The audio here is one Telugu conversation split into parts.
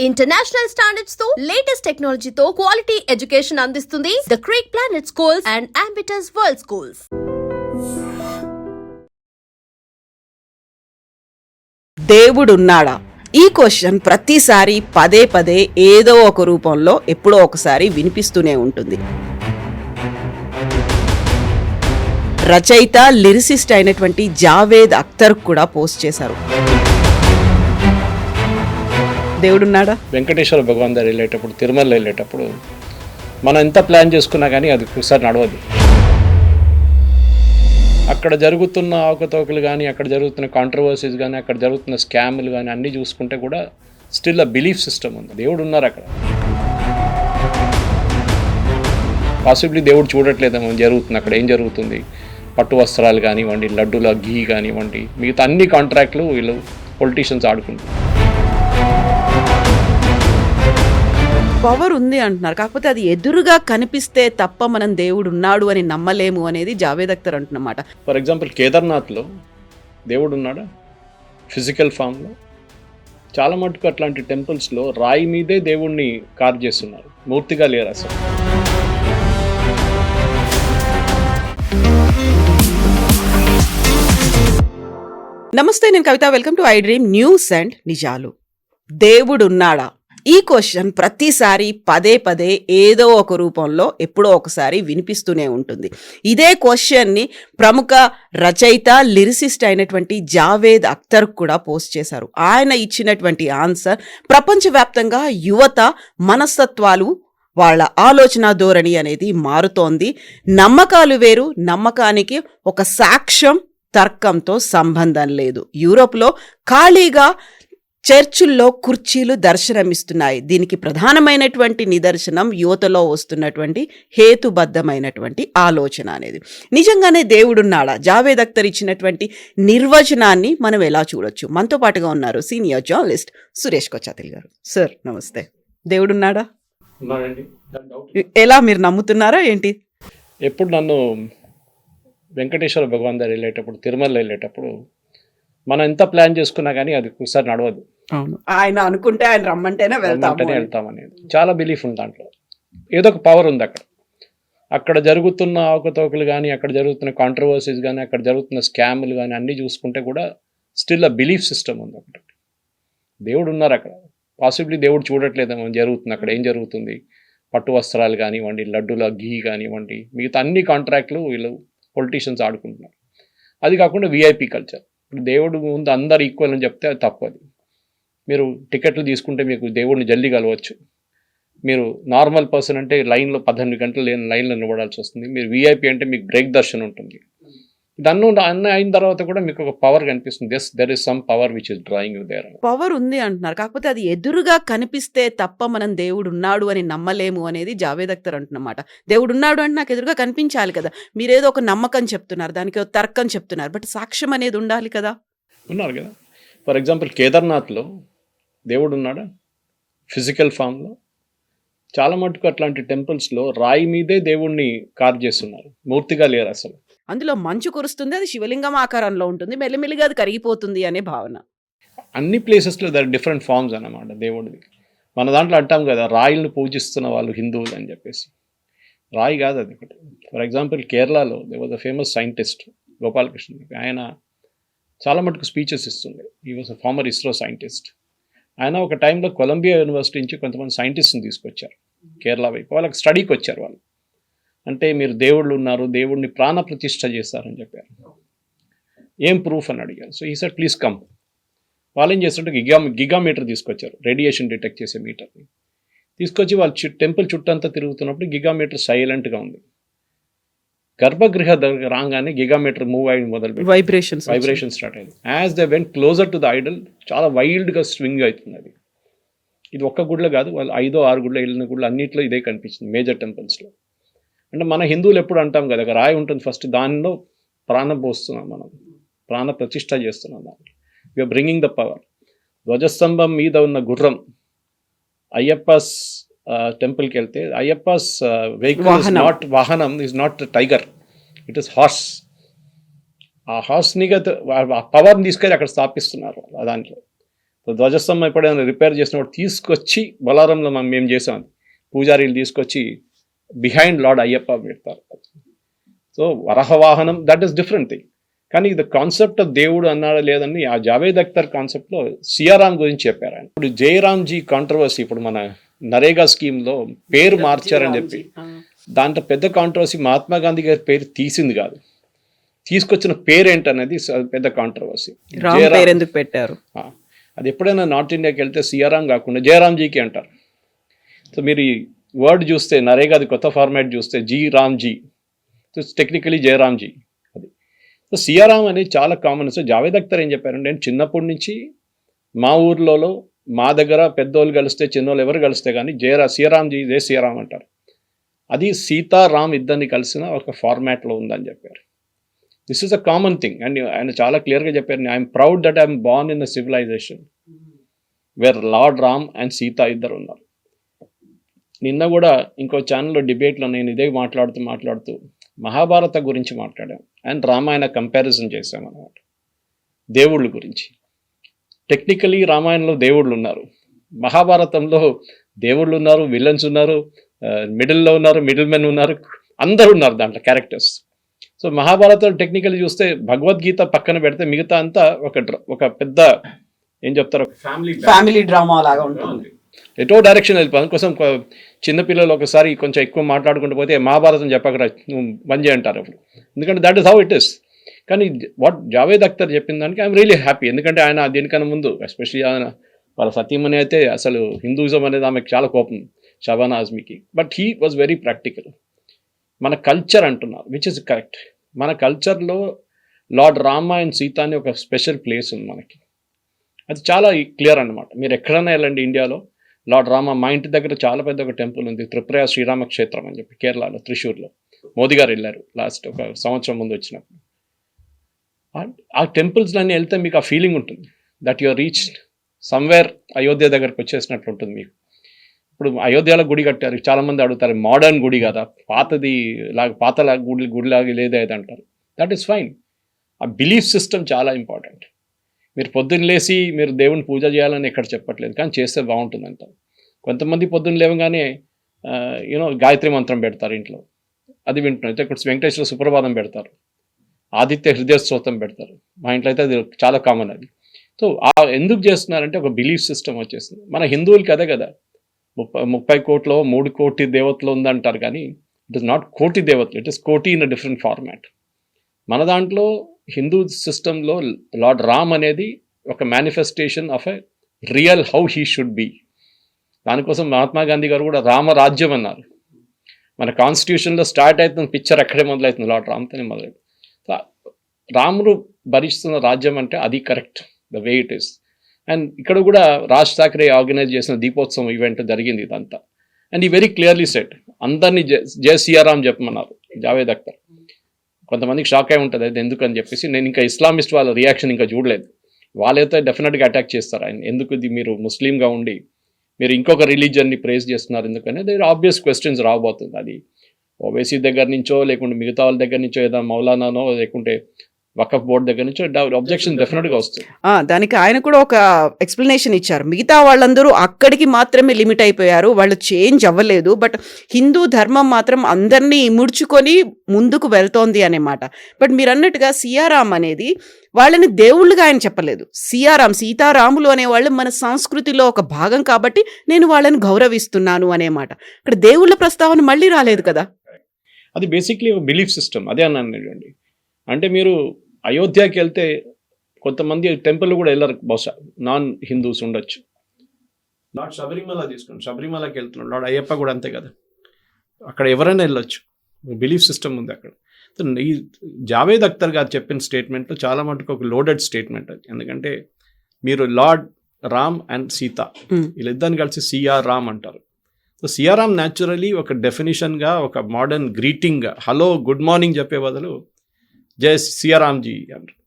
ఇంటర్నేషనల్ స్టాండర్డ్స్ తో లేటెస్ట్ టెక్నాలజీతో క్వాలిటీ ఎడ్యుకేషన్ అందిస్తుంది the Creek Planet Schools and Ambitus World Schools. దేవుడున్నాడా? ఈ క్వశ్చన్ ప్రతిసారి పదే పదే ఏదో ఒక రూపంలో ఎప్పుడో ఒకసారి వినిపిస్తూనే ఉంటుంది. రచయిత లిరిసిస్ట్ అయినటువంటి జావేద్ అఖ్తర్ కూడా పోస్ట్ చేశారు. దేవుడున్నాడా? వెంకటేశ్వర భగవాన్ దగ్గర వెళ్ళేటప్పుడు, తిరుమల వెళ్ళేటప్పుడు మనం ఎంత ప్లాన్ చేసుకున్నా కానీ అది ఒకసారి నడవదు. అక్కడ జరుగుతున్న అవకతవకలు కానీ, అక్కడ జరుగుతున్న కాంట్రవర్సీస్ కానీ, అక్కడ జరుగుతున్న స్కామ్లు కానీ అన్నీ చూసుకుంటే కూడా స్టిల్ ఆ బిలీఫ్ సిస్టమ్ ఉంది. దేవుడు ఉన్నారు అక్కడ. పాసిబ్లీ దేవుడు చూడట్లేదేమో జరుగుతుంది అక్కడ ఏం జరుగుతుంది. పట్టు వస్త్రాలు కానివ్వండి, లడ్డూల ఘీ కానివ్వండి, మిగతా అన్ని కాంట్రాక్ట్లు వీళ్ళు పొలిటీషియన్స్ ఆడుకుంటారు. పవర్ ఉంది అంటున్నారు, కాకపోతే అది ఎదురుగా కనిపిస్తే తప్ప మనం దేవుడు ఉన్నాడు అని నమ్మలేము అనేది జావేద్ అఖ్తర్ అంటున్నమాట. ఫర్ ఎగ్జాంపుల్ కేదార్నాథ్లో దేవుడు ఉన్నాడా ఫిజికల్ ఫామ్లో? చాలా మటుకు అట్లాంటి టెంపుల్స్లో రాయి మీదే దేవుణ్ణి కార్వ్ చేస్తున్నారు, మూర్తిగా లేరు అసలు. నమస్తే, నేను Kavitha. Welcome to I Dream News and నిజాలు. దేవుడున్నాడా? ఈ క్వశ్చన్ ప్రతిసారి పదే పదే ఏదో ఒక రూపంలో ఎప్పుడో ఒకసారి వినిపిస్తూనే ఉంటుంది. ఇదే క్వశ్చన్ని ప్రముఖ రచయిత లిరిసిస్ట్ అయినటువంటి జావేద్ అఖ్తర్ కూడా పోస్ట్ చేశారు. ఆయన ఇచ్చినటువంటి ఆన్సర్ ప్రపంచవ్యాప్తంగా యువత మనస్తత్వాలు, వాళ్ళ ఆలోచన ధోరణి అనేది మారుతోంది. నమ్మకాలు వేరు, నమ్మకానికి ఒక సాక్ష్యం, తర్కంతో సంబంధం లేదు. యూరోప్లో ఖాళీగా చర్చుల్లో కుర్చీలు దర్శనమిస్తున్నాయి. దీనికి ప్రధానమైనటువంటి నిదర్శనం యువతలో వస్తున్నటువంటి హేతుబద్ధమైనటువంటి ఆలోచన అనేది. నిజంగానే దేవుడున్నాడా? జావేద్ అఖ్తర్ ఇచ్చినటువంటి నిర్వచనాన్ని మనం ఎలా చూడొచ్చు? మనతో పాటుగా ఉన్నారు సీనియర్ జర్నలిస్ట్ సురేష్ కొచ్చాతిల్ గారు. సార్ నమస్తే. దేవుడున్నాడా? ఎలా, మీరు నమ్ముతున్నారా ఏంటి? ఎప్పుడు నన్ను వెంకటేశ్వర భగవాన్ దగ్గర వెళ్ళేటప్పుడు, తిరుమల వెళ్ళేటప్పుడు మనం ఎంత ప్లాన్ చేసుకున్నా కానీ అది ఒకసారి నడవదు. అవును, ఆయన అనుకుంటే ఆయన రమ్మంటేనే వెళ్తామనేది చాలా బిలీఫ్ ఉంది దాంట్లో. ఏదో ఒక పవర్ ఉంది అక్కడ. అక్కడ జరుగుతున్న అవకతవకలు కానీ, అక్కడ జరుగుతున్న కాంట్రవర్సీస్ కానీ, అక్కడ జరుగుతున్న స్కామ్లు కానీ అన్నీ చూసుకుంటే కూడా స్టిల్ ఆ బిలీఫ్ సిస్టమ్ ఉంది అక్కడ. దేవుడు ఉన్నారు అక్కడ. పాసిబ్లీ దేవుడు చూడట్లేదేమో జరుగుతుంది అక్కడ ఏం జరుగుతుంది. పట్టు వస్త్రాలు కానివ్వండి, లడ్డూల ఘీ కానివ్వండి, మిగతా అన్ని కాంట్రాక్ట్లు వీళ్ళు పొలిటీషియన్స్ ఆడుకుంటున్నారు. అది కాకుండా విఐపి కల్చర్. ఇప్పుడు దేవుడు ముందు అందరు ఈక్వల్ అని చెప్తే అది తప్పదు. మీరు టికెట్లు తీసుకుంటే మీకు దేవుడిని జల్దీ కలవచ్చు. మీరు నార్మల్ పర్సన్ అంటే లైన్లో 18 గంటలు లైన్లో నిలబడాల్సి వస్తుంది. మీరు విఐపి అంటే మీకు బ్రేక్ దర్శనం ఉంటుంది. అన్నీ అయిన తర్వాత కూడా మీకు ఒక పవర్ కనిపిస్తుంది. There is some power which is drawing you there. Power ఉంది అంటున్నారు, కాకపోతే అది ఎదురుగా కనిపిస్తే తప్ప మనం దేవుడు ఉన్నాడు అని నమ్మలేము అనేది జావేద్ అఖ్తర్ అంటున్నమాట. దేవుడు ఉన్నాడు అంటే నాకు ఎదురుగా కనిపించాలి కదా. మీరేదో ఒక నమ్మకం చెప్తున్నారు, దానికి ఒక తర్కం చెప్తున్నారు, బట్ సాక్ష్యం అనేది ఉండాలి కదా. ఉన్నారు కదా. ఫర్ ఎగ్జాంపుల్ కేదార్నాథ్లో దేవుడు ఉన్నాడా ఫిజికల్ ఫామ్లో? చాలా మటుకు అట్లాంటి టెంపుల్స్లో రాయి మీదే దేవుణ్ణి కార్వ్ చేస్తున్నారు, మూర్తిగా లేరు అసలు. అందులో మంచు కురుస్తుంది, అది శివలింగం ఆకారంలో ఉంటుంది, మెల్లిమెల్లిగా అది కరిగిపోతుంది అనే భావన. అన్ని ప్లేసెస్లో దర్ డిఫరెంట్ ఫార్మ్స్ అన్నమాట దేవుడిది. మన దాంట్లో అంటాం కదా, రాయిల్ని పూజిస్తున్న వాళ్ళు హిందువులు అని చెప్పేసి. రాయి కాదు అది ఒకటి. ఫర్ ఎగ్జాంపుల్ కేరళలో they was a famous scientist Gopalakrishna. ఆయన చాలా మటుకు స్పీచెస్ ఇస్తుండే. ఈ was a former ISRO scientist. ఆయన ఒక టైంలో కొలంబియా యూనివర్సిటీ నుంచి కొంతమంది సైంటిస్ట్ని తీసుకొచ్చారు కేరళ వైపు. వాళ్ళకి స్టడీకి వచ్చారు వాళ్ళు. అంటే మీరు దేవుళ్ళు ఉన్నారు, దేవుడిని ప్రాణ ప్రతిష్ఠ చేస్తారని చెప్పారు. ఏం ప్రూఫ్ అని అడిగారు. సో ఈ సార్ ప్లీజ్ కమ్. వాళ్ళు ఏం చేస్తుంటే గిగామీటర్ తీసుకొచ్చారు, రేడియేషన్ డిటెక్ట్ చేసే మీటర్ని తీసుకొచ్చి వాళ్ళు టెంపుల్ చుట్టంతా తిరుగుతున్నప్పుడు గిగామీటర్ సైలెంట్గా ఉంది. గర్భగృహ దగ్గర రాగానే గిగామీటర్ మూవ్ అయ్యి మొదలుపెట్టి వైబ్రేషన్ స్టార్ట్ అయింది. As they went closer to the Idol చాలా వైల్డ్గా స్వింగ్ అవుతుంది అది. ఇది ఒక్క గుడిలో కాదు, వాళ్ళు 5-6 గుడిలో వెళ్ళిన గుడిలో అన్నింటిలో ఇదే కనిపించింది మేజర్ టెంపుల్స్లో. అంటే మన హిందువులు ఎప్పుడు అంటాం కదా, ఒక రాయి ఉంటుంది ఫస్ట్, దానిలో ప్రాణం పోస్తున్నాం, మనం ప్రాణ ప్రతిష్ఠ చేస్తున్నాం. దానికి వీఆర్ బ్రింగింగ్ ద పవర్. ధ్వజస్తంభం మీద ఉన్న గుర్రం అయ్యప్పస్ టెంపుల్కి వెళ్తే అయ్యప్పస్ వెహికల్ ఇస్ నాట్ వాహనం, is not tiger, it is horse. ఆ హార్స్ని ఆ పవర్ని తీసుకెళ్ళి అక్కడ స్థాపిస్తున్నారు దాంట్లో. ధ్వజస్తంభం ఎప్పుడైనా రిపేర్ చేసినప్పుడు తీసుకొచ్చి బొలారంలో మేము చేసాం, పూజారీలు తీసుకొచ్చి బిహైండ్ లార్డ్ అయ్యప్ప పెడతారు. సో వరహవాహనం దట్ ఈస్ డిఫరెంట్ థింగ్. కానీ ద కాన్సెప్ట్ ఆఫ్ దేవుడు అన్నాడా లేదని ఆ జావేద్ అఖ్తర్ కాన్సెప్ట్లో సియారాం గురించి చెప్పారు ఆయన. ఇప్పుడు జయరామ్జీ కాంట్రవర్సీ, ఇప్పుడు మన నరేగా స్కీమ్లో పేరు మార్చారని చెప్పి దాంట్లో పెద్ద కాంట్రవర్సీ మహాత్మా గాంధీ గారి పేరు తీసింది కాదు, తీసుకొచ్చిన పేరు ఏంటనేది పెద్ద కాంట్రవర్సీ. ఎందుకు పెట్టారు అది ఎప్పుడైనా నార్త్ ఇండియాకి వెళ్తే సియారాం కాకుండా జయరామ్జీకి అంటారు. సో మీరు ఈ వర్డ్ చూస్తే నరేగాది కొత్త ఫార్మాట్ చూస్తే జీ రామ్జీ, సో టెక్నికలీ జయరామ్జీ అది. సో సియారాం అనేది చాలా కామన్. సో జావేద్ అఖ్తర్ ఏం చెప్పారంటే, నేను చిన్నప్పటి నుంచి మా ఊర్లో మా దగ్గర పెద్దోళ్ళు కలిస్తే చిన్నోళ్ళు ఎవరు కలిస్తే కానీ సియారాంజీ జయ సియారాం అంటారు. అది సీతారాం ఇద్దరిని కలిసిన ఒక ఫార్మాట్లో ఉందని చెప్పారు. This is a common thing. And ఆయన చాలా క్లియర్గా చెప్పారు, I'm proud that I'm born in the civilisation where Lord Ram and Sita ఇద్దరు ఉన్నారు. నిన్న కూడా ఇంకో ఛానల్లో డిబేట్లో నేను ఇదే మాట్లాడుతూ మహాభారత గురించి మాట్లాడాం అండ్ రామాయణ కంపారిజన్ చేశామన్నమాట. దేవుళ్ళ గురించి టెక్నికలీ రామాయణంలో దేవుళ్ళు ఉన్నారు, మహాభారతంలో దేవుళ్ళు ఉన్నారు, విలన్స్ ఉన్నారు, మిడిల్లో ఉన్నారు, మిడిల్ మెన్ ఉన్నారు, అందరు ఉన్నారు దాంట్లో క్యారెక్టర్స్. సో మహాభారతం టెక్నికల్ చూస్తే భగవద్గీత పక్కన పెడితే మిగతా అంతా ఒక పెద్ద ఏం చెప్తారు, ఫ్యామిలీ డ్రామా లాగా ఉంటుంది. ఎటో డైరెక్షన్ వెళ్ళిపోయి అందుకోసం చిన్నపిల్లలు ఒకసారి కొంచెం ఎక్కువ మాట్లాడుకుంటూ పోతే మహాభారతం చెప్పకరా నువ్వు బంద్ చేయంటారు అప్పుడు, ఎందుకంటే that is how it is. కానీ వాట్ జావేద్ అఖ్తర్ చెప్పిన దానికి ఐఎమ్ రియలీ హ్యాపీ. ఎందుకంటే ఆయన దీనికన్నా ముందు ఎస్పెషల్లీ ఆయన వాళ్ళ సతీమణి అయితే అసలు హిందూయిజం అనేది ఆమెకు చాలా కోపం, షబానా ఆజ్మీకి. But he was very practical. మన కల్చర్ అంటున్నారు, విచ్ ఇస్ కరెక్ట్. మన కల్చర్లో లార్డ్ రామ అండ్ సీత అని ఒక స్పెషల్ ప్లేస్ ఉంది మనకి, అది చాలా క్లియర్ అనమాట. మీరు ఎక్కడైనా వెళ్ళండి ఇండియాలో, లార్డ్ రామ, మా ఇంటి దగ్గర చాలా పెద్ద ఒక టెంపుల్ ఉంది, త్రిపుర శ్రీరామ క్షేత్రం అని చెప్పి కేరళలో త్రిశూర్లో. మోదీ గారు వెళ్ళారు లాస్ట్ ఒక సంవత్సరం ముందు వచ్చినప్పుడు. ఆ టెంపుల్స్లన్నీ వెళ్తే మీకు ఆ ఫీలింగ్ ఉంటుంది that your reach somewhere, Ayodhya దగ్గరకు వచ్చేసినట్లు ఉంటుంది మీకు. ఇప్పుడు అయోధ్యలో గుడి కట్టారు, చాలామంది అడుగుతారు మోడర్న్ గుడి కదా, పాతలా గుడిలాగా లేదే అది అంటారు. That is fine. ఆ బిలీఫ్ సిస్టమ్ చాలా ఇంపార్టెంట్. మీరు పొద్దున్న లేసి మీరు దేవుని పూజ చేయాలని ఎక్కడ చెప్పట్లేదు, కానీ చేస్తే బాగుంటుంది అంటారు. కొంతమంది పొద్దున్న లేవగానే గాయత్రి మంత్రం పెడతారు ఇంట్లో, అది వింటున్నారు. అయితే ఇక్కడ వెంకటేశ్వర సుప్రభాతం పెడతారు, ఆదిత్య హృదయ స్తోత్రం పెడతారు. మా ఇంట్లో అయితే అది చాలా కామన్ అది. సో ఎందుకు చేస్తున్నారంటే ఒక బిలీఫ్ సిస్టమ్ వచ్చేస్తుంది. మన హిందువులకి అదే కదా, 30 కోట్లో 3 కోటి దేవతలు ఉందంటారు, కానీ ఇట్ ఇస్ నాట్ కోటి దేవతలు, ఇట్ ఇస్ కోటి ఇన్ అ డిఫరెంట్ ఫార్మాట్. మన దాంట్లో హిందూ సిస్టంలో లార్డ్ రామ్ అనేది ఒక manifestation of a real how he should be. దానికోసం మహాత్మా గాంధీ గారు కూడా రామరాజ్యం అన్నారు. మన కాన్స్టిట్యూషన్లో స్టార్ట్ అవుతున్న పిక్చర్ అక్కడే మొదలవుతుంది, లార్డ్ రామ్తోనే మొదలవుతుంది. రాముడు భరిస్తున్న రాజ్యం అంటే అది correct, the way it is. And ఇక్కడ కూడా రాజ్ ఠాక్రే ఆర్గనైజ్ చేసిన దీపోత్సవం ఈవెంట్ జరిగింది ఇదంతా. అండ్ ఈ వెరీ క్లియర్లీ సెట్, అందరినీ జయ సియారాం చెప్పమన్నారు జావేద్ అఖ్తర్. కొంతమందికి షాక్ అయి ఉంటుంది అది ఎందుకని చెప్పేసి. నేను ఇంకా ఇస్లామిస్ట్ వాళ్ళ రియాక్షన్ ఇంకా చూడలేదు. వాళ్ళైతే డెఫినెట్గా అటాక్ చేస్తారు ఆయన, ఎందుకు ఇది మీరు ముస్లింగా ఉండి మీరు ఇంకొక రిలీజియన్ని ప్రేస్ చేస్తున్నారు ఎందుకని. దగ్గర ఆబ్వియస్ క్వశ్చన్స్ రాబోతుంది. అది ఓవైసీ దగ్గర నుంచో లేకుంటే మిగతా వాళ్ళ దగ్గర నుంచో, ఏదైనా మౌలానానో లేకుంటే వకఫ్ బోర్డు దగ్గర నుంచి అబ్జెక్షన్ డెఫినెట్గా వస్తుంది. దానికి ఆయన కూడా ఒక ఎక్స్ప్లెనేషన్ ఇచ్చారు. మిగతా వాళ్ళందరూ అక్కడికి మాత్రమే లిమిట్ అయిపోయారు, వాళ్ళు చేంజ్ అవ్వలేదు, బట్ హిందూ ధర్మం మాత్రం అందరినీ ముడుచుకొని ముందుకు వెళ్తోంది అనే మాట. బట్ మీరు అన్నట్టుగా సియారాం అనేది వాళ్ళని దేవుళ్ళుగా ఆయన చెప్పలేదు. సియారాం, సీతారాములు అనేవాళ్ళు మన సంస్కృతిలో ఒక భాగం కాబట్టి నేను వాళ్ళని గౌరవిస్తున్నాను అనే మాట. ఇక్కడ దేవుళ్ళ ప్రస్తావన మళ్ళీ రాలేదు కదా. అది బేసిక్లీ ఒక బిలీఫ్ సిస్టమ్. అదే అన్నానండి. అంటే మీరు అయోధ్యకి వెళ్తే కొంతమంది టెంపుల్ కూడా వెళ్ళరు, బహుశా నాన్ హిందూస్ ఉండొచ్చు. లార్డ్ శబరిమల తీసుకోండి, శబరిమలకి వెళ్తున్నాడు, లార్డ్ అయ్యప్ప కూడా అంతే కదా. అక్కడ ఎవరైనా వెళ్ళొచ్చు, బిలీఫ్ సిస్టమ్ ఉంది అక్కడ. ఈ జావేద్ అఖ్తర్ గారు చెప్పిన స్టేట్మెంట్లో చాలా మటుకు ఒక లోడెడ్ స్టేట్మెంట్ అది. ఎందుకంటే మీరు లార్డ్ రామ్ అండ్ సీత వీళ్ళిద్దరిని కలిసి సిఆర్ రామ్ అంటారు. సో సిఆర్ రామ్ న్యాచురలీ ఒక డెఫినేషన్గా, ఒక మోడర్న్ గ్రీటింగ్గా హలో గుడ్ మార్నింగ్ చెప్పే బదులు జయ సియారాంజీ అంటారు.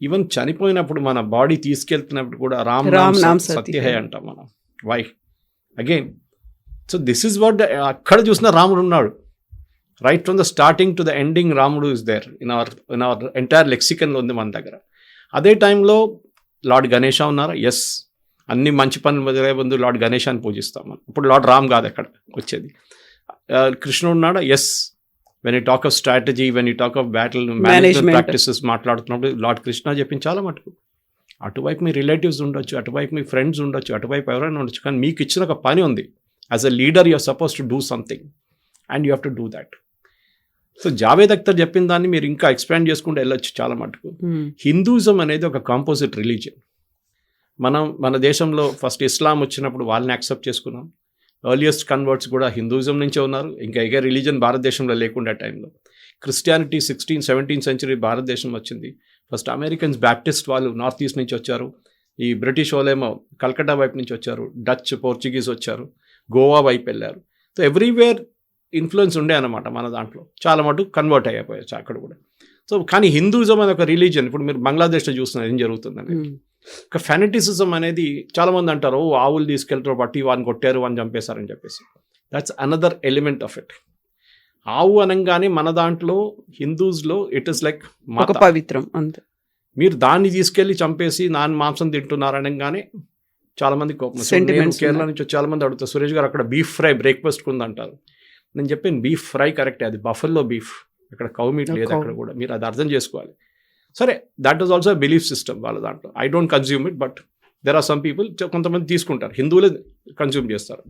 ఈవెన్ చనిపోయినప్పుడు మన బాడీ తీసుకెళ్తున్నప్పుడు కూడా రామ్ నామ్ సత్య హై అంటాం మనం. Why again? So this is what, అక్కడ చూసిన రాముడు ఉన్నాడు. Right from the starting to the ending రాముడు is there in our entire లెక్సికన్లో ఉంది మన దగ్గర. అదే టైంలో లార్డ్ గణేష ఉన్నారు, ఎస్. అన్ని మంచి పనులు మొదలయ్యే ముందు లార్డ్ గణేశాన్ని పూజిస్తాం మనం. ఇప్పుడు లార్డ్ రామ్ కాదు అక్కడ వచ్చేది. కృష్ణుడు ఉన్నాడా? Yes. When you talk of strategy, when you talk of battle management practices మాట్లాడుతున్నప్పుడు లార్డ్ కృష్ణ చెప్పింది చాలా మటుకు. అటువైపు మీ రిలేటివ్స్ ఉండొచ్చు, అటువైపు మీ ఫ్రెండ్స్ ఉండొచ్చు, అటువైపు ఎవరైనా ఉండొచ్చు, కానీ మీకు ఇచ్చిన ఒక పని ఉంది. As a leader you are suppose to do something and you have to do that. So Javed Akhtar చెప్పిన దాన్ని మీరు ఇంకా ఎక్స్పాండ్ చేసుకుంటూ వెళ్ళొచ్చు చాలా మటుకు. హిందూయిజం అనేది ఒక కాంపోజిట్ రిలీజియన్. మన దేశంలో ఫస్ట్ ఇస్లాం వచ్చినప్పుడు వాళ్ళని యాక్సెప్ట్ చేసుకున్నాం. ఎర్లియస్ట్ కన్వర్ట్స్ కూడా హిందూయిజం నుంచే ఉన్నారు. ఇంకా ఏ రిలీజన్ భారతదేశంలో లేకుండా టైంలో క్రిస్టియానిటీ 16th-17th century భారతదేశం వచ్చింది. ఫస్ట్ అమెరికన్స్ బ్యాప్టిస్ట్ వాళ్ళు నార్త్ ఈస్ట్ నుంచి వచ్చారు. ఈ బ్రిటిష్ వాళ్ళేమో కల్కట్టా వైపు నుంచి వచ్చారు. డచ్, పోర్చుగీస్ వచ్చారు. గోవా వైపు వెళ్ళారు. సో ఎవ్రీవేర్ ఇన్ఫ్లుయెన్స్ ఉండే అనమాట మన దాంట్లో. చాలా మటుకు కన్వర్ట్ అయిపోయాచ్చు అక్కడ కూడా. సో కానీ హిందూయిజం అనే ఒక రిలీజియన్ ఇప్పుడు మీరు బంగ్లాదేశ్లో చూస్తున్నారు ఏం జరుగుతుందని. ఒక ఫెనటిసిజం అనేది చాలామంది అంటారు, ఆవులు తీసుకెళ్తారు బట్టి వాడిని కొట్టారు, వాడిని చంపేశారని చెప్పేసి. That's another element of it. ఆవు అనగానే మన దాంట్లో హిందూస్లో ఇట్ ఇస్ లైక్ పవిత్రం అంతే. మీరు దాన్ని తీసుకెళ్ళి చంపేసి దాని మాంసం తింటున్నారు అనగానే చాలామంది కోపం. కేరళ నుంచి చాలామంది అడుగుతారు, సురేష్ గారు అక్కడ బీఫ్ ఫ్రై బ్రేక్ఫాస్ట్ ఉందంటారు. నేను చెప్పాను బీఫ్ ఫ్రై కరెక్టే, అది బఫెల్లో బీఫ్, అక్కడ కౌ మీట్ లేదు అక్కడ కూడా. మీరు అది అర్థం చేసుకోవాలి. సరే, that is also belief system వాళ్ళ దాంట్లో. I don't consume it, but there are some people, కొంతమంది తీసుకుంటారు, హిందువులే కన్జ్యూమ్ చేస్తారు.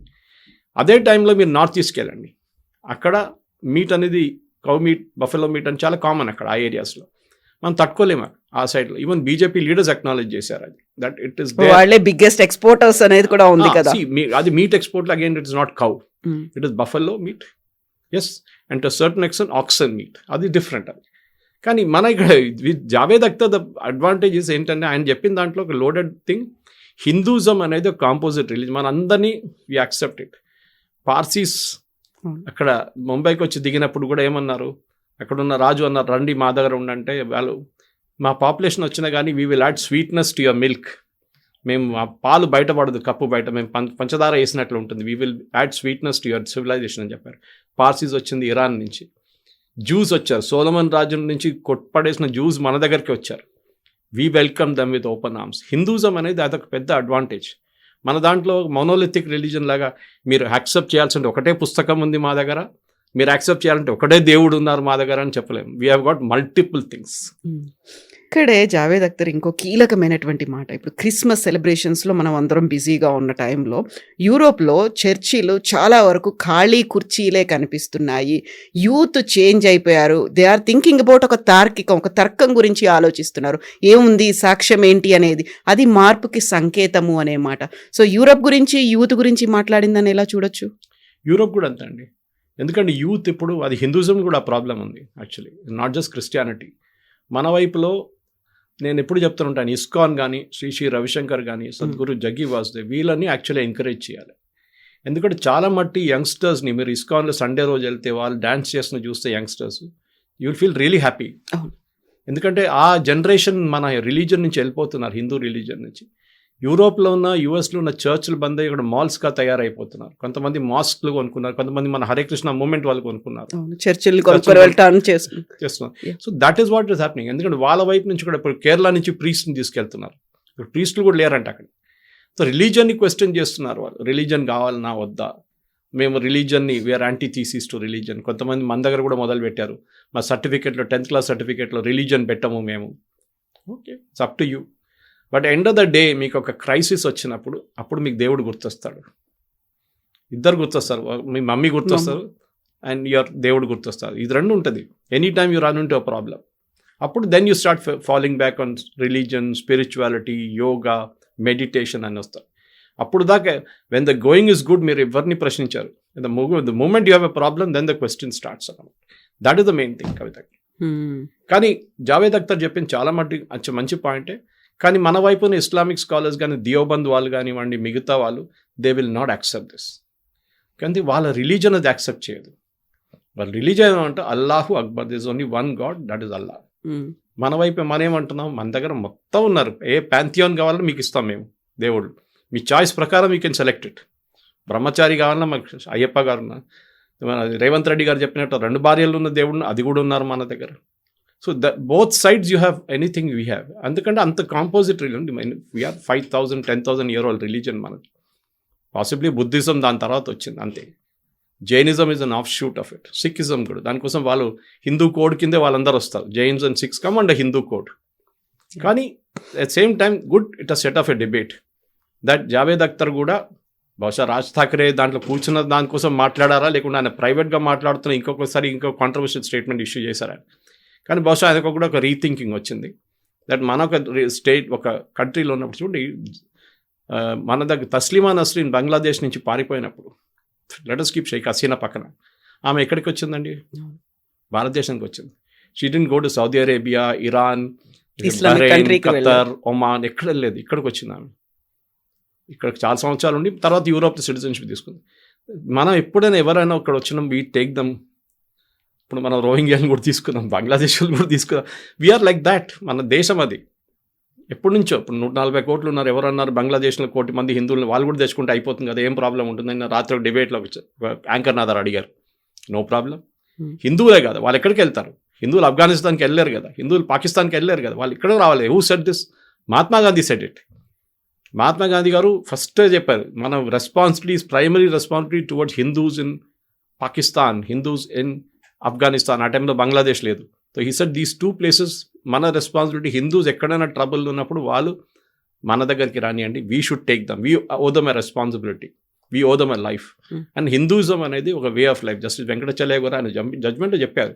అదే టైంలో మీరు నార్త్ ఈస్ట్కి వెళ్ళండి, అక్కడ మీట్ అనేది కౌ మీట్, బఫెలో మీట్ అని చాలా కామన్ అక్కడ ఆ ఏరియాస్లో. మనం తట్టుకోలేము ఆ సైడ్లో. ఈవెన్ బీజేపీ లీడర్స్ అక్నాలెడ్జ్ చేశారు అది, దట్ ఇట్ ఇస్ వాళ్ళే బిగ్గెస్ట్ ఎక్స్పోర్టర్స్ అనేది కూడా ఉంది కదా. అది meat export again it is not cow, it is buffalo meat. Yes, and to certain extent oxen meat, అది డిఫరెంట్. అది కానీ మన ఇక్కడ జావేద్ అఖ్తర్ ద అడ్వాంటేజెస్ ఏంటంటే ఆయన చెప్పిన దాంట్లో ఒక లోడెడ్ థింగ్, హిందూయిజం అనేది ఒక కాంపోజిట్ రిలీజన్. మన అందరినీ వి యాక్సెప్ట్ ఇట్. పార్సీస్ అక్కడ ముంబైకి వచ్చి దిగినప్పుడు కూడా ఏమన్నారు, అక్కడ ఉన్న రాజు అన్నారు, రండి మా దగ్గర ఉండంటే వాళ్ళు, మా పాపులేషన్ వచ్చినా కానీ we will add sweetness to your milk. మేము ఆ పాలు బయటపడదు కప్పు బయట, మేము పంచదార వేసినట్లు ఉంటుంది. We will add sweetness to your civilisation అని చెప్పారు. పార్సీస్ వచ్చింది ఇరాన్ నుంచి, జూస్ వచ్చారు, సోలమన్ రాజు నుంచి కొట్టుపడేసిన జూస్ మన దగ్గరికి వచ్చారు. We welcome them with open arms. Hinduism అనేది అదొక పెద్ద అడ్వాంటేజ్. మన దాంట్లో మోనోలిథిక్ రిలీజన్ లాగా మీరు యాక్సెప్ట్ చేయాల్సింటే ఒకటే పుస్తకం ఉంది మా దగ్గర, మీరు యాక్సెప్ట్ చేయాలంటే ఒకటే దేవుడు ఉన్నారు మా దగ్గర అని చెప్పలేము. We have got multiple things. ఇక్కడే జావేద్ అఖ్తర్ ఇంకో కీలకమైనటువంటి మాట, ఇప్పుడు క్రిస్మస్ సెలబ్రేషన్స్లో మనం అందరం బిజీగా ఉన్న టైంలో యూరోప్లో చర్చిలు చాలా వరకు ఖాళీ కుర్చీలే కనిపిస్తున్నాయి. యూత్ చేంజ్ అయిపోయారు. దే ఆర్ థింకింగ్ అబౌట్ ఒక తర్కం గురించి ఆలోచిస్తున్నారు. ఏముంది, సాక్ష్యం ఏంటి అనేది, అది మార్పుకి సంకేతము అనే మాట. సో యూరోప్ గురించి, యూత్ గురించి మాట్లాడిందని ఎలా చూడొచ్చు? యూరోప్ కూడా అంతే అండి. ఎందుకంటే యూత్ ఇప్పుడు, అది హిందూయిజం కూడా ప్రాబ్లం ఉంది యాక్చువల్లీ, నాట్ జస్ట్ క్రిస్టియానిటీ. మన వైపులో నేను ఎప్పుడు చెప్తుంటాను, ఇస్కాన్ కానీ, శ్రీ రవిశంకర్ కానీ, సద్గురు జగ్గి వాసుదేవ్, వీళ్ళని యాక్చువల్లీ ఎంకరేజ్ చేయాలి. ఎందుకంటే చాలా మట్టి యంగ్స్టర్స్ని మీరు ఇస్కాన్లో సండే రోజు వెళ్తే వాళ్ళు డ్యాన్స్ చేసిన చూస్తే youngsters, you will feel really happy. ఎందుకంటే ఆ జనరేషన్ మన రిలీజన్ నుంచి వెళ్ళిపోతున్నారు, హిందూ రిలీజన్ నుంచి. యూరోప్లో ఉన్న, యూఎస్లో ఉన్న చర్చ్లు బంద్ అయ్యి ఇక్కడ మాల్స్గా తయారైపోతున్నారు. కొంతమంది మాస్క్లు కొనుక్కున్నారు, కొంతమంది మన హరే కృష్ణ మూవ్మెంట్ వాళ్ళు కొనుక్కున్నారు, చేస్తున్నారు. So that is what is happening. ఎందుకంటే వాళ్ళ వైపు నుంచి కూడా ఇప్పుడు కేరళ నుంచి ప్రీస్ట్ని తీసుకెళ్తున్నారు. ఇప్పుడు ప్రీస్టులు కూడా లేరంట అక్కడ. సో రిలీజన్ని క్వశ్చన్ చేస్తున్నారు వాళ్ళు, రిలీజన్ కావాలన్నా వద్దా, మేము రిలీజన్ని, we're antithesis to religion. కొంతమంది మన దగ్గర కూడా మొదలు పెట్టారు, మా సర్టిఫికేట్లో 10th class సర్టిఫికేట్లో రిలీజన్ పెట్టము మేము. Okay, it's up to you. But end of the day మీకు ఒక క్రైసిస్ వచ్చినప్పుడు అప్పుడు మీకు దేవుడు గుర్తొస్తాడు. ఇద్దరు గుర్తొస్తారు, మీ మమ్మీ గుర్తొస్తారు అండ్ యువర్ దేవుడు గుర్తొస్తారు. ఇది రెండు ఉంటుంది. Any time you run into a problem, అప్పుడు then you start following back on religion, spirituality, yoga, meditation అని వస్తారు. అప్పుడు దాకా when the going is good మీరు ఎవరిని ప్రశ్నించారు. The moment you have a problem then the question starts అన్నమాట. That is the main thing కవితకి. కానీ జావేద్ అఖ్తర్ చెప్పింది చాలా మంచి పాయింటే. కానీ మన వైపున ఇస్లామిక్ స్కాలర్స్ కానీ, దియోబంద్ వాళ్ళు కానివ్వండి, మిగతా వాళ్ళు, they will not accept this. కానీ వాళ్ళ రిలీజన్ అది యాక్సెప్ట్ చేయదు. వాళ్ళ రిలీజన్ ఏమంటే అల్లాహు అక్బర్, this only one god, that is Allah. మన వైపు మనం ఏమంటున్నాం, మన దగ్గర మొత్తం ఉన్నారు, ఏ ప్యాంథియాన్ కావాలన్నా మీకు ఇస్తాం మేము దేవుడు, మీ చాయిస్ ప్రకారం యూ కెన్ సెలెక్ట్ ఇట్. బ్రహ్మచారి కావాలన్నా మాకు అయ్యప్ప గారు ఉన్నారు, రేవంత్ రెడ్డి గారు చెప్పినట్టు 2 భార్యలు ఉన్న దేవుడు, అది కూడా ఉన్నారు మన దగ్గర. So both sides you have anything we have. ఎందుకంటే అంత composite religion, we're 5,000 10,000 year old religion మనకి. పాసిబ్లీ బుద్ధిజం దాని తర్వాత వచ్చింది అంతే. Jainism is an offshoot of it. Sikhism కూడా దానికోసం వాళ్ళు హిందూ కోడ్ కిందే వాళ్ళందరూ వస్తారు. Jains and Sikhs come and Hindu code. కానీ at same time good it a set of a debate that Javed Akhtar కూడా బహుశా రాజ్ ఠాకరే దాంట్లో కూర్చున్న దానికోసం మాట్లాడారా, లేకుంటే ఆయన ప్రైవేట్గా మాట్లాడుతున్న ఇంకొకసారి ఇంకో కాంట్రవర్షియల్ స్టేట్మెంట్ ఇష్యూ చేశారా. కానీ బహుశా ఆయనకు కూడా ఒక రీథింకింగ్ వచ్చింది దట్ మన ఒక స్టేట్ ఒక కంట్రీలో ఉన్నప్పుడు చూడండి, మన దగ్గర తస్లీమా నస్రీన్ బంగ్లాదేశ్ నుంచి పారిపోయినప్పుడు let us keep Sheikh Hasina పక్కన, ఆమె ఎక్కడికి వచ్చిందండి? భారతదేశానికి వచ్చింది. She didn't go to Saudi Arabia, Iran, Qatar, Oman, ఎక్కడ లేదు, ఇక్కడికి వచ్చింది ఆమె. ఇక్కడ చాలా సంవత్సరాలు ఉండి తర్వాత యూరోప్ సిటిజన్షిప్ తీసుకుంది. మనం ఎప్పుడైనా ఎవరైనా ఇక్కడ వచ్చినాం వీ టేక్ దమ్. ఇప్పుడు మనం రోహింగ్యాని కూడా తీసుకున్నాం, బంగ్లాదేశ్ కూడా తీసుకున్నాం. We are like that. మన దేశం అది ఎప్పటి నుంచో. ఇప్పుడు 140 కోట్లు ఉన్నారు. ఎవరన్నారు బంగ్లాదేశ్లో 1 కోటి మంది హిందువులు, వాళ్ళు కూడా తెచ్చుకుంటే అయిపోతుంది కదా, ఏం ప్రాబ్లం ఉంటుందని రాత్రి ఒక డిబేట్లో యాంకర్ నాదారు అడిగారు. No problem. హిందువులే కదా, వాళ్ళు ఎక్కడికి వెళ్తారు? హిందువులు ఆఫ్ఘనిస్తాన్కి వెళ్ళారు కదా, హిందువులు పాకిస్తాన్కి వెళ్ళారు కదా, వాళ్ళు ఇక్కడ రావాలి. Who said this? Mahatma Gandhi said it. Mahatma Gandhi గారు ఫస్ట్ చెప్పారు, మన responsibility, primary responsibility towards Hindus in Pakistan, Hindus in Afghanistan. ఆ టైంలో బంగ్లాదేశ్ లేదు. So he said these 2 places మన రెస్పాన్సిబిలిటీ. హిందూస్ ఎక్కడైనా ట్రబుల్ ఉన్నప్పుడు వాళ్ళు మన దగ్గరికి రానియండి. We should take them. We owe them a responsibility, we owe them a life. And Hinduism అనేది ఒక way of life. Justice Venkatachaliah గారు ఆయన జడ్జ్మెంట్లో చెప్పారు,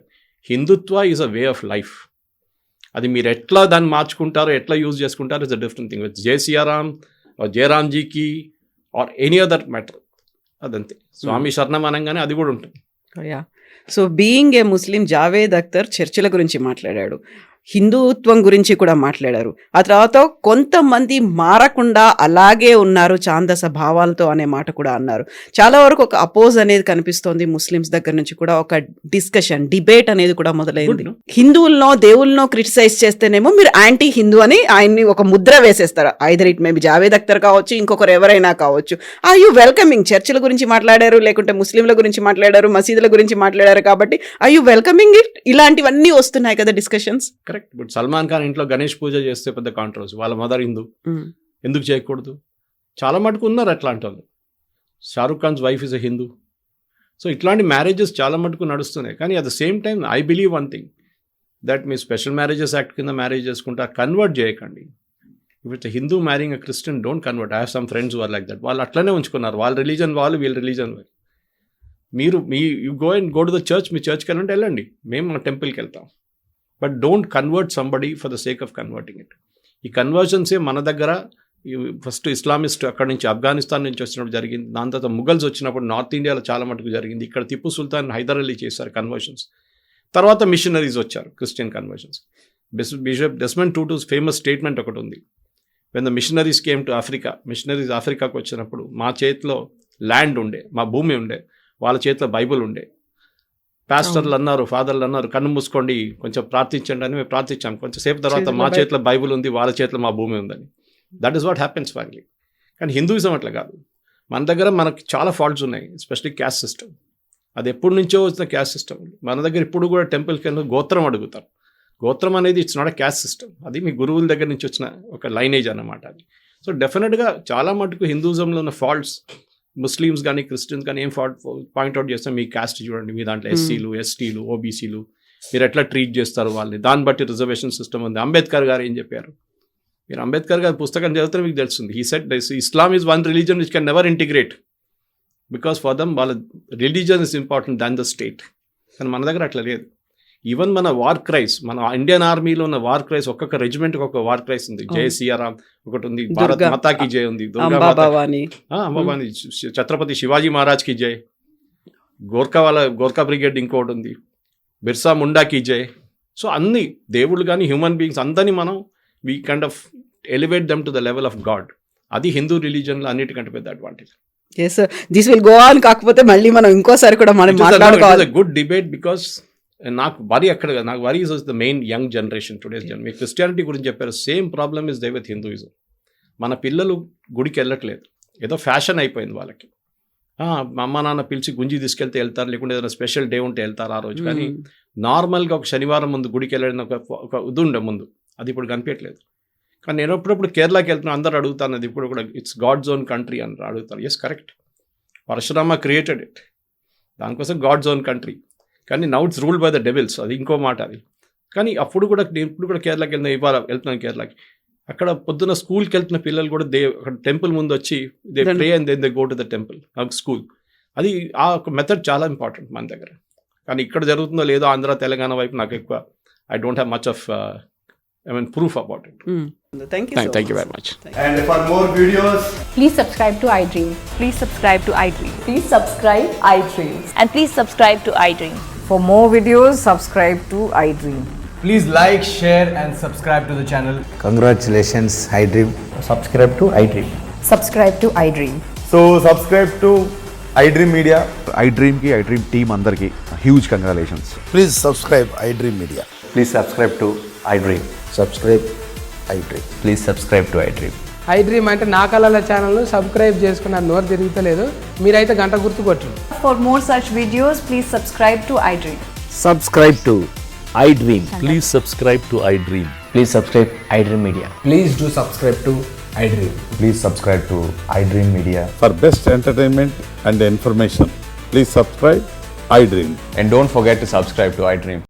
Hindutva is a way of life. అది మీరు ఎట్లా దాన్ని మార్చుకుంటారో, ఎట్లా యూజ్ చేసుకుంటారో is a different thing. With Jai Siyaram or జయరామ్జీకి ఆర్ ఎనీ అదర్ మ్యాటర్, అదంతే. స్వామి శరణం అనగానే అది కూడా ఉంటుంది. So being a Muslim, Javed Akhtar చర్చిల గురించి మాట్లాడాడు, హిందుత్వం గురించి కూడా మాట్లాడారు. ఆ తర్వాత కొంతమంది మారకుండా అలాగే ఉన్నారు ఛాందస భావాలతో అనే మాట కూడా అన్నారు. చాలా వరకు ఒక అపోజ్ అనేది కనిపిస్తోంది ముస్లిమ్స్ దగ్గర నుంచి కూడా. ఒక డిస్కషన్, డిబేట్ అనేది కూడా మొదలైంది. హిందువులనో దేవుళ్ళనో క్రిటిసైజ్ చేస్తేనేమో మీరు యాంటీ హిందూ అని ఆయన్ని ఒక ముద్ర వేసేస్తారు. Either it maybe Javed Akhtar కావచ్చు, ఇంకొకరు ఎవరైనా కావచ్చు. Are you welcoming? చర్చిల గురించి మాట్లాడారు, లేకుంటే ముస్లింల గురించి మాట్లాడారు, మసీదుల గురించి మాట్లాడారు, కాబట్టి ఆర్ యూ వెల్కమింగ్ ఇట్? ఇలాంటివన్నీ వస్తున్నాయి కదా డిస్కషన్స్. కరెక్ట్. ఇప్పుడు సల్మాన్ ఖాన్ ఇంట్లో గణేష్ పూజ చేస్తే పెద్ద కాంట్రవర్సీ. వాళ్ళ మదర్ హిందూ, ఎందుకు చేయకూడదు? చాలా మటుకు ఉన్నారు అట్లాంటి వాళ్ళు. Shahrukh Khan's wife is a Hindu. So ఇట్లాంటి మ్యారేజెస్ చాలా మటుకు నడుస్తున్నాయి. కానీ at the same time I believe one thing, that మీ స్పెషల్ మ్యారేజెస్ యాక్ట్ కింద మ్యారేజ్ చేసుకుంటే కన్వర్ట్ చేయకండి. If it's Hindu marrying a Christian, don't convert. I have some friends are like that. వాళ్ళు అట్లనే ఉంచుకున్నారు. వాళ్ళ రిలీజన్ వాళ్ళు, వీళ్ళ రిలీజన్ వాళ్ళు. మీరు you go to the church, మీ చర్చ్కి వెళ్ళంటే వెళ్ళండి, మేము మన టెంపుల్కి వెళ్తాం. But don't convert somebody for the sake of converting it. ఈ కన్వర్షన్సే మన దగ్గర ఫస్ట్ ఇస్లామిస్ట్ అక్కడి నుంచి ఆఫ్ఘనిస్తాన్ నుంచి వచ్చినప్పుడు జరిగింది. దాని తర్వాత ముఘల్స్ వచ్చినప్పుడు నార్త్ ఇండియాలో చాలా మటుకు జరిగింది. ఇక్కడ టిప్పు సుల్తాన్, హైదర్ అలీ చేశారు కన్వర్షన్స్. తర్వాత మిషనరీస్ వచ్చారు, Christian conversions. Bishop Desmond Tutu's famous statement ఒకటి ఉంది. When the missionaries came to Africa, missionaries ఆఫ్రికాకు వచ్చినప్పుడు మా చేతిలో ల్యాండ్ ఉండే, మా భూమి ఉండే, వాళ్ళ చేతిలో బైబుల్ ఉండే. పాస్టర్లు అన్నారు, ఫాదర్లు అన్నారు, కన్ను మూసుకోండి కొంచెం ప్రార్థించండి అని మేము ప్రార్థించాం. కొంచెంసేపు తర్వాత మా చేతిలో బైబుల్ ఉంది, వాళ్ళ చేతిలో మా భూమి ఉందని. That is what happens finally. కానీ హిందూయిజం అట్లా కాదు. మన దగ్గర మనకి చాలా ఫాల్ట్స్ ఉన్నాయి, ఎస్పెషల్లీ క్యాస్ట్ సిస్టమ్. అది ఎప్పటి నుంచో వచ్చిన క్యాస్ట్ సిస్టమ్. మన దగ్గర ఇప్పుడు కూడా టెంపుల్కి వెళ్ళి గోత్రం అడుగుతారు. గోత్రం అనేది it's not a caste system, అది మీ గురువుల దగ్గర నుంచి వచ్చిన ఒక లైనేజ్ అన్నమాట అది. సో డెఫినెట్గా చాలా మటుకు హిందూయిజంలో ఉన్న ఫాల్ట్స్ ముస్లిమ్స్ కానీ క్రిస్టియన్స్ కానీ ఏం పాయింట్అవుట్ చేస్తాం, మీ క్యాస్ట్ చూడండి, మీ దాంట్లో ఎస్సీలు, ఎస్టీలు, ఓబీసీలు, మీరు ఎట్లా ట్రీట్ చేస్తారు వాళ్ళని, దాన్ని బట్టి రిజర్వేషన్ సిస్టమ్ ఉంది. అంబేద్కర్ గారు ఏం చెప్పారు? మీరు అంబేద్కర్ గారి పుస్తకం చదివితే మీకు తెలుస్తుంది. He said Islam is one religion which can never integrate, because for them వాళ్ళ religion is important than the state. కానీ మన దగ్గర అట్లా లేదు. ఈవెన్ మన వార్ క్రైస్, మన ఇండియన్ ఆర్మీలో ఉన్న వార్ క్రైస్, ఒక్కొక్క రెజిమెంట్కి ఒక వార్ క్రైస్ ఉంది. జై సియారాం ఒకటి ఉంది, భారత్ మాతాకి జై ఉంది, అంబాభవాని, ఛత్రపతి శివాజీ మహారాజ్కి జై, గోర్ఖా బ్రిగేడ్ ఇంకోటి ఉంది, బిర్సా ముండాకి జై. సో అన్ని దేవుళ్ళు కానీ హ్యూమన్ బీయింగ్స్ అందరినీ మనం we kind of elevate them to the level of God. అది హిందూ రిలీజన్లో అన్నిటికంటే పెద్ద advantage. yes sir, this will go on. కాకపోతే మళ్ళీ మనం ఇంకోసారి కూడా మనం మాట్లాడుకోవాలి. గుడ్ డిబేట్ బికాస్ నాకు వరి అక్కడ కదా, నాకు వరి is the main young generation today's generation. Me Christianity గురించి చెప్పారు, same problem is they with Hinduism. మన పిల్లలు గుడికి వెళ్ళట్లేదు, ఏదో ఫ్యాషన్ అయిపోయింది వాళ్ళకి. మా అమ్మ నాన్న పిలిచి గుంజి తీసుకెళ్తే వెళ్తారు, లేకుంటే ఏదైనా స్పెషల్ డే ఉంటే వెళ్తారు ఆ రోజు. కానీ నార్మల్గా ఒక శనివారం ముందు గుడికి వెళ్ళిన ఒక ఇది ఉండే ముందు, అది ఇప్పుడు కనిపించట్లేదు. కానీ నేను ఎప్పుడప్పుడు కేరళకి వెళ్తున్నా, అందరూ అడుగుతాను అది ఇప్పుడు కూడా ఇట్స్ గాడ్ జోన్ కంట్రీ అని అడుగుతారు. Yes, correct, Parashurama created it, దానికోసం గాడ్ జోన్ కంట్రీ. కానీ now it's ruled by the devils, అది ఇంకో మాట అది. కానీ అప్పుడు కూడా నేను ఇప్పుడు కూడా కేరళకి ఇవాళ వెళ్తున్నాను కేరళకి, అక్కడ పొద్దున్న స్కూల్కి వెళ్తున్న పిల్లలు కూడా అక్కడ టెంపుల్ ముందు వచ్చి they pray and then they go to the temple school. అది ఆ ఒక మెథడ్ చాలా ఇంపార్టెంట్ మన దగ్గర. కానీ ఇక్కడ జరుగుతుందో లేదో ఆంధ్ర తెలంగాణ వైపు నాకు ఎక్కువ I don't have much of proof about it. Thank you very much. And for more videos, Please subscribe to iDream. Please subscribe to iDream. Please subscribe iDream. And please subscribe to iDream. For more videos, subscribe to iDream. please like, share and subscribe to the channel. Congratulations, iDream. Subscribe to iDream. Subscribe to iDream. So subscribe to iDream Media. iDream ki iDream team andarki huge congratulations. Please subscribe iDream Media. Please subscribe to iDream. Subscribe iDream. Please subscribe to iDream. iDream అంటే నా కళల ఛానల్ను సబ్స్క్రైబ్ చేసుకున్న నోరు తిరుగుతలేదు, మీరైతే గంట గుర్తు కొట్టండి. For more such videos, please subscribe to iDream. Subscribe to iDream. Please subscribe to iDream. Please subscribe iDream Media. Please do subscribe to iDream. Please subscribe to iDream Media. For best entertainment and information, please subscribe iDream. And don't forget to subscribe to iDream.